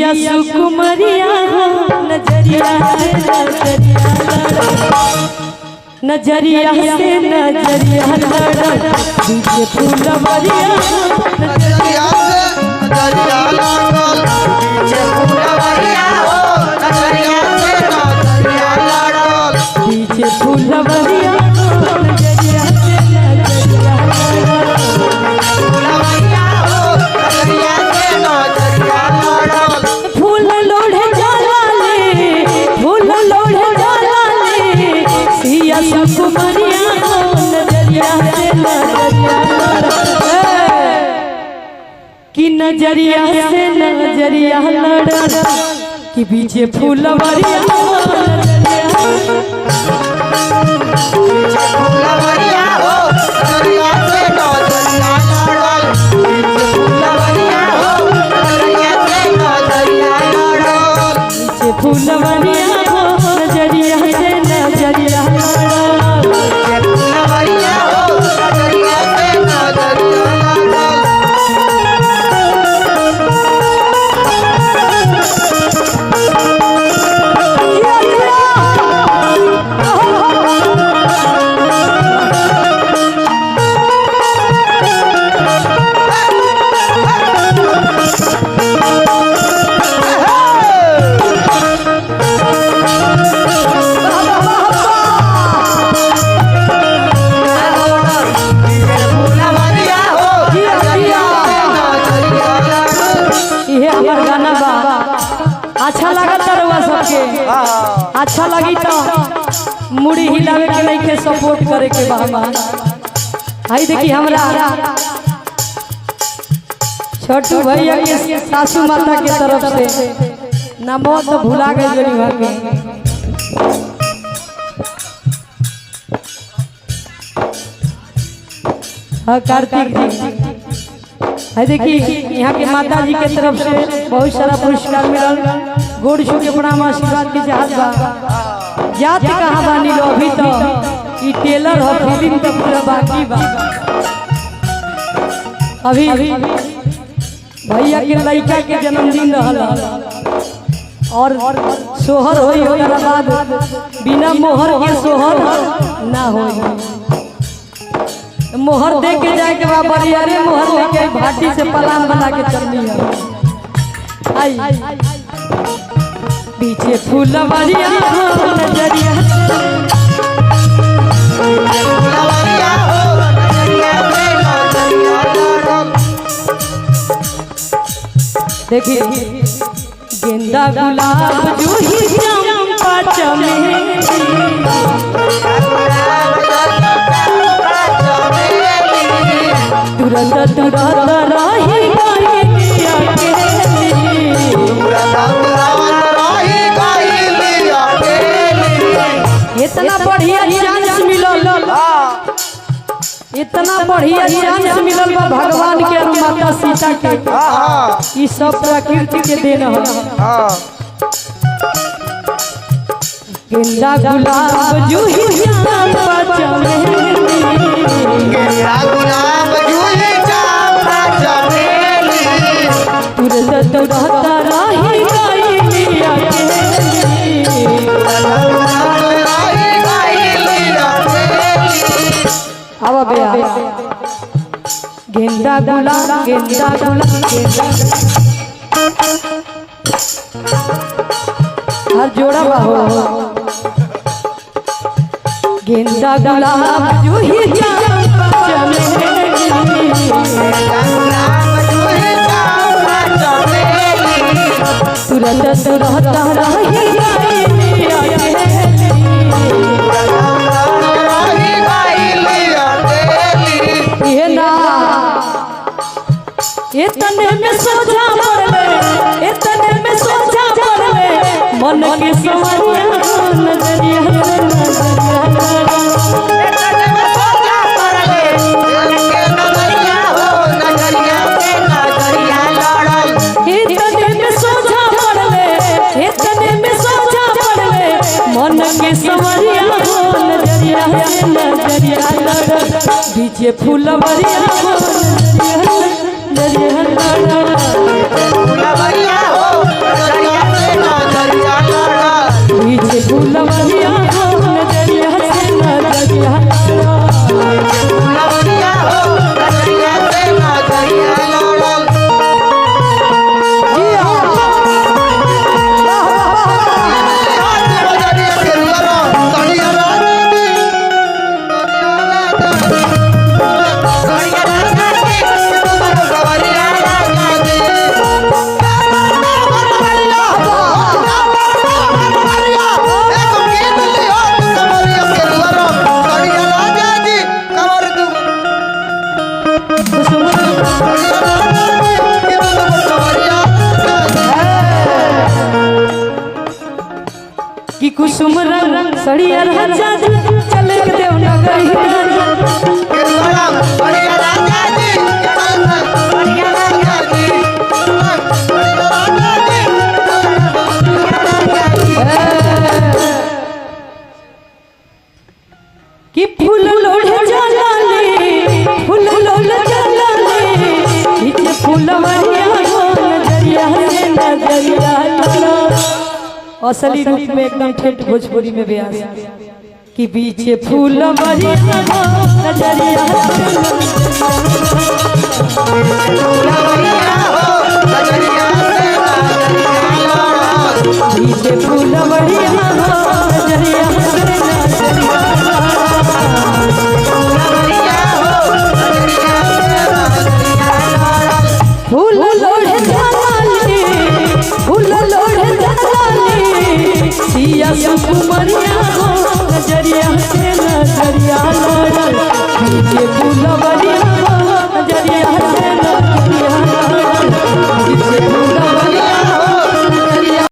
सिया सुकुमरिया नजरिया से नजरिया से नजरिया लड़ा पीछे फूलवरिया नजरिया से नजरिया लागल पीछे फूलवरिया हो नजरिया से नजरिया लागल पीछे फूलवरिया नजरिया से नजरिया फूलवरिया हो नजरिया से नजरिया लागल फूल लोढ़े जाला ले फूल लोढ़े जाला ले सिया सुकुमरिया नजरिया से नजरिया लड़ा कि नजरिया से नजरिया लड़ा कि पीछे फूलवरिया फूलवरिया हो नजरिया से नजरिया लागल पीछे फूलवरिया हो नजरिया से नजरिया लागल पीछे फूलवरिया नजरिया से नजरिया लड़ा फूलवरिया हो नजरिया से नजरिया लागल फूलवरिया हो नजरिया से नजरिया लागल ये हमार गाना बा अच्छा लगता रहुआ सबके अच्छा लगी तो मुड़ी हिलावे के नहीं के सपोर्ट करे के बा आई देखी हमरा छोटू भैया के सासू माता के तरफ से नमो तो भुला गई जनी भाभी हाँ कार्तिक जी है देखी यहाँ के माता जी के तरफ से बहुत सारा पुरस्कार मिलल गोड़ छू के प्रणाम आशीर्वाद के चाहत बा जात कहाँ बानी लो अभी तो ई टेलर हो फिल्म तो पूरा बाकी बा अभी भैया के लड़का के जन्मदिन रहल और सोहर होई ओकरा बाद बिना मोहर के सोहर ना होई मोहर दे के जाए के बाद बरियारे मोहर लेके भाटी से पलान बना के चलनी है आई पीछे फूलवरिया नजरिया फूलवरिया हो नजरिया से नजरिया लागल देखिए गेंदा गुलाब जूही चंपा चमेली तुरंत तुरंत रही इतना बढ़िया चांस मिलल इतना बढ़िया चांस मिलल बा भगवान के और माता सीता के ई सब प्रकृति के देन है गेंदा गुलाब जूही चंपा चमेली गुलाब जूही चंपा चमेली तुरंत तुरंत रही अब बे गेंदा गुलाब गेंदा हर जोड़ा बाहो गेंदा गुलाब जूही चंपा चमेली तुरंत तुरंत रही ये ना इतने में सोचा पड़ले इतने में सोचा पड़ले मन के सवरिया नजरिया इतने में सोचा पड़ले इतने में सोचा पड़ले मन के सवरिया नजरिया नजरिया पीछे फूलवरिया नजरिया फूलवरिया हो कि कुसुम रंग सड़िया राजा चले के देवनगरी कि फूल लोढ़े जलाले फूल लोढ़े जलाले पीछे फूलवरिया नजरिया से नजरिया लड़ा असली रूप में एकदम ठेठ भोजपुरी में बयान कि पीछे फूलवरिया नजरिया पीछे फूलवरिया